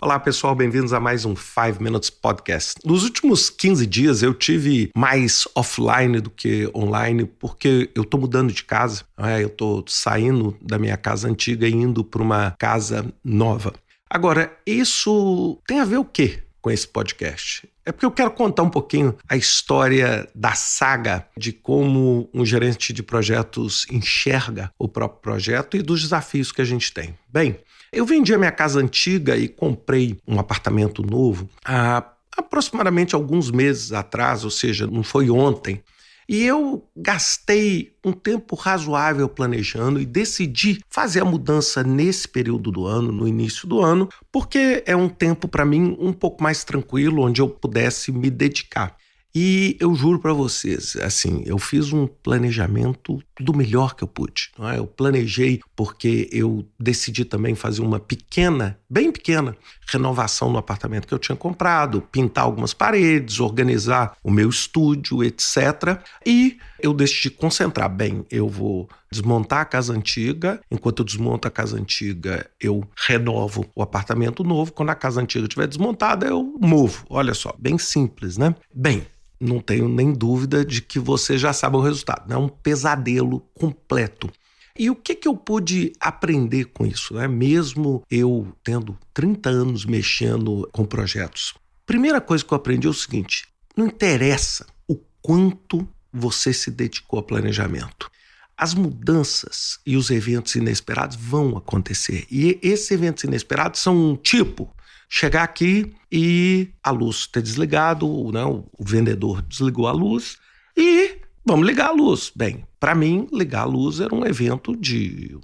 Olá, pessoal, bem-vindos a mais um 5 Minutes Podcast. Nos últimos 15 dias eu tive mais offline do que online porque eu tô mudando de casa, eu tô saindo da minha casa antiga e indo para uma casa nova. Agora, isso tem a ver o quê com esse podcast? É porque eu quero contar um pouquinho a história da saga de como um gerente de projetos enxerga o próprio projeto e dos desafios que a gente tem. Bem, eu vendi a minha casa antiga e comprei um apartamento novo há aproximadamente alguns meses atrás, ou seja, não foi ontem. E eu gastei um tempo razoável planejando e decidi fazer a mudança nesse período do ano, no início do ano, porque é um tempo para mim um pouco mais tranquilo, onde eu pudesse me dedicar. E eu juro para vocês, assim, eu fiz um planejamento do melhor que eu pude. Eu planejei porque eu decidi também fazer uma pequena, bem pequena, renovação no apartamento que eu tinha comprado, pintar algumas paredes, organizar o meu estúdio, etc. E eu decidi concentrar. Bem, eu vou desmontar a casa antiga. Enquanto eu desmonto a casa antiga, eu renovo o apartamento novo. Quando a casa antiga estiver desmontada, eu movo. Olha só, bem simples, né? Bem, não tenho nem dúvida de que você já sabe o resultado. É um pesadelo completo. E o que eu pude aprender com isso, né? Mesmo eu tendo 30 anos mexendo com projetos. Primeira coisa que eu aprendi é o seguinte: não interessa o quanto você se dedicou a planejamento. As mudanças e os eventos inesperados vão acontecer. E esses eventos inesperados são um tipo: chegar aqui e a luz ter desligado, né? O vendedor desligou a luz e vamos ligar a luz. Bem, para mim, ligar a luz era um evento de,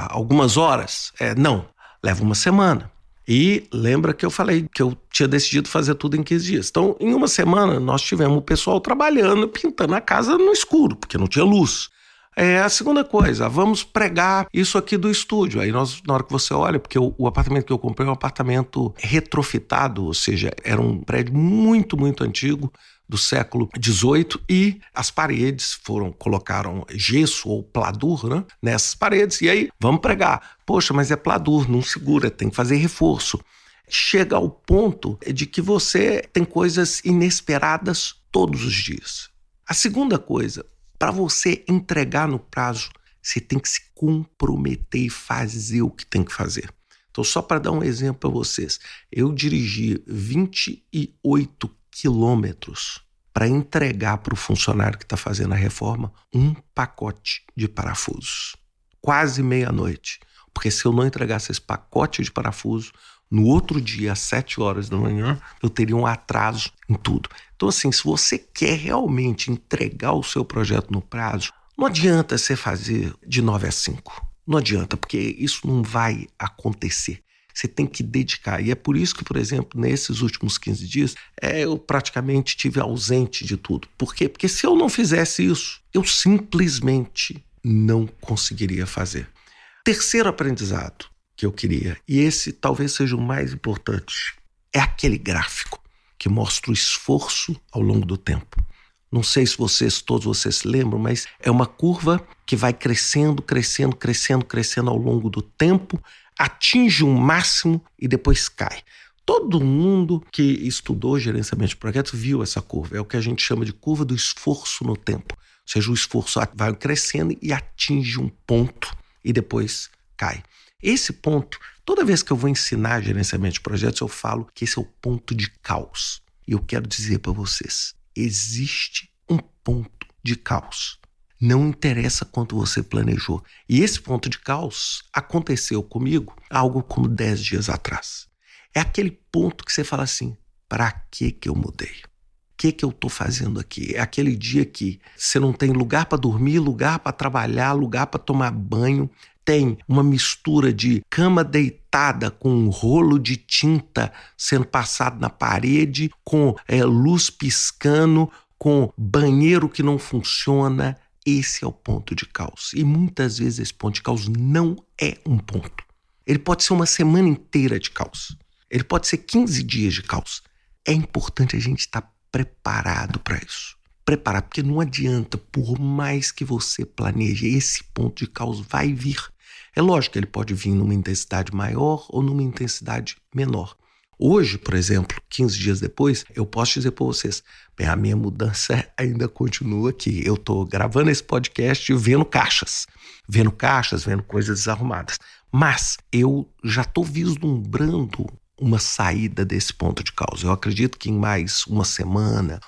algumas horas. Não, leva uma semana. E lembra que eu falei que eu tinha decidido fazer tudo em 15 dias. Então, em uma semana, nós tivemos o pessoal trabalhando, pintando a casa no escuro, porque não tinha luz. A segunda coisa, vamos pregar isso aqui do estúdio. Aí na hora que você olha, porque o apartamento que eu comprei é um apartamento retrofitado, ou seja, era um prédio muito, muito antigo, do século XVIII, e as paredes colocaram gesso ou pladur, né, nessas paredes. E aí, vamos pregar. Poxa, mas é pladur, não segura, tem que fazer reforço. Chega ao ponto de que você tem coisas inesperadas todos os dias. A segunda coisa, para você entregar no prazo, você tem que se comprometer e fazer o que tem que fazer. Então, só para dar um exemplo para vocês, eu dirigi 28 quilômetros para entregar para o funcionário que está fazendo a reforma um pacote de parafusos. Quase meia-noite. Porque se eu não entregasse esse pacote de parafuso, no outro dia, às 7 horas da manhã, eu teria um atraso em tudo. Então, assim, se você quer realmente entregar o seu projeto no prazo, não adianta você fazer de 9 às 5. Não adianta, porque isso não vai acontecer. Você tem que dedicar. E é por isso que, por exemplo, nesses últimos 15 dias, eu praticamente estive ausente de tudo. Por quê? Porque se eu não fizesse isso, eu simplesmente não conseguiria fazer. Terceiro aprendizado que eu queria, e esse talvez seja o mais importante, é aquele gráfico que mostra o esforço ao longo do tempo. Não sei se todos vocês se lembram, mas é uma curva que vai crescendo, crescendo, crescendo, crescendo ao longo do tempo, atinge um máximo e depois cai. Todo mundo que estudou gerenciamento de projetos viu essa curva. É o que a gente chama de curva do esforço no tempo. Ou seja, o esforço vai crescendo e atinge um ponto e depois cai. Esse ponto, toda vez que eu vou ensinar gerenciamento de projetos, eu falo que esse é o ponto de caos. E eu quero dizer para vocês, existe um ponto de caos. Não interessa quanto você planejou. E esse ponto de caos aconteceu comigo algo como 10 dias atrás. É aquele ponto que você fala assim: para que eu mudei? O que eu estou fazendo aqui? É aquele dia que você não tem lugar para dormir, lugar para trabalhar, lugar para tomar banho. Tem uma mistura de cama deitada com um rolo de tinta sendo passado na parede, com luz piscando, com banheiro que não funciona. Esse é o ponto de caos. E muitas vezes esse ponto de caos não é um ponto. Ele pode ser uma semana inteira de caos. Ele pode ser 15 dias de caos. É importante a gente estar preparado para isso. Preparado, porque não adianta, por mais que você planeje, esse ponto de caos vai vir. É lógico que ele pode vir numa intensidade maior ou numa intensidade menor. Hoje, por exemplo, 15 dias depois, eu posso dizer para vocês, bem, a minha mudança ainda continua aqui. Eu estou gravando esse podcast e vendo caixas, vendo coisas desarrumadas. Mas eu já estou vislumbrando uma saída desse ponto de causa. Eu acredito que em mais uma semana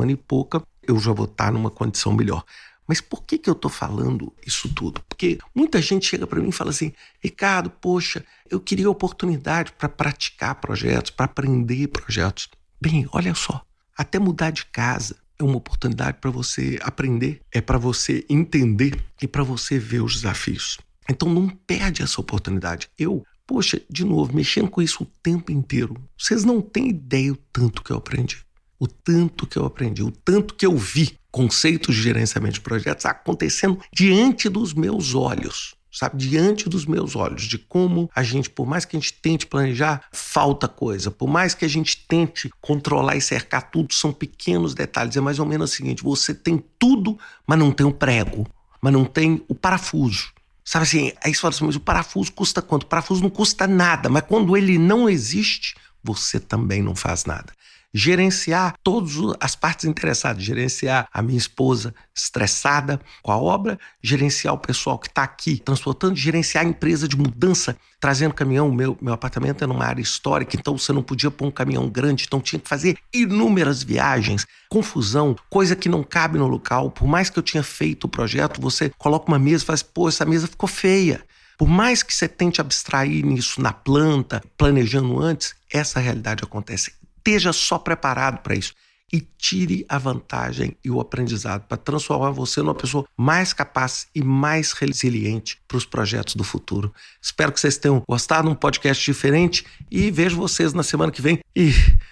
e pouca, eu já vou estar numa condição melhor. Mas por que eu estou falando isso tudo? Porque muita gente chega para mim e fala assim, Ricardo, poxa, eu queria oportunidade para praticar projetos, para aprender projetos. Bem, olha só, até mudar de casa é uma oportunidade para você aprender, é para você entender e para você ver os desafios. Então não perde essa oportunidade. Poxa, de novo, mexendo com isso o tempo inteiro, vocês não têm ideia o tanto que eu aprendi. O tanto que eu vi conceitos de gerenciamento de projetos acontecendo diante dos meus olhos, sabe? Diante dos meus olhos, de como a gente, por mais que a gente tente planejar, falta coisa. Por mais que a gente tente controlar e cercar tudo, são pequenos detalhes. É mais ou menos o seguinte, você tem tudo, mas não tem o prego, mas não tem o parafuso. Sabe assim, aí você fala assim, mas o parafuso custa quanto? O parafuso não custa nada, mas quando ele não existe, você também não faz nada. Gerenciar todas as partes interessadas, gerenciar a minha esposa estressada com a obra, gerenciar o pessoal que está aqui transportando, gerenciar a empresa de mudança, trazendo caminhão. Meu apartamento é numa área histórica, então você não podia pôr um caminhão grande, então tinha que fazer inúmeras viagens, confusão, coisa que não cabe no local. Por mais que eu tinha feito o projeto, você coloca uma mesa e fala assim, pô, essa mesa ficou feia. Por mais que você tente abstrair nisso na planta, planejando antes, essa realidade acontece. Esteja só preparado para isso e tire a vantagem e o aprendizado para transformar você numa pessoa mais capaz e mais resiliente para os projetos do futuro. Espero que vocês tenham gostado de um podcast diferente e vejo vocês na semana que vem e,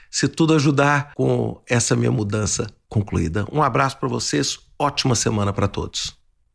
se tudo ajudar, com essa minha mudança concluída. Um abraço para vocês, ótima semana para todos.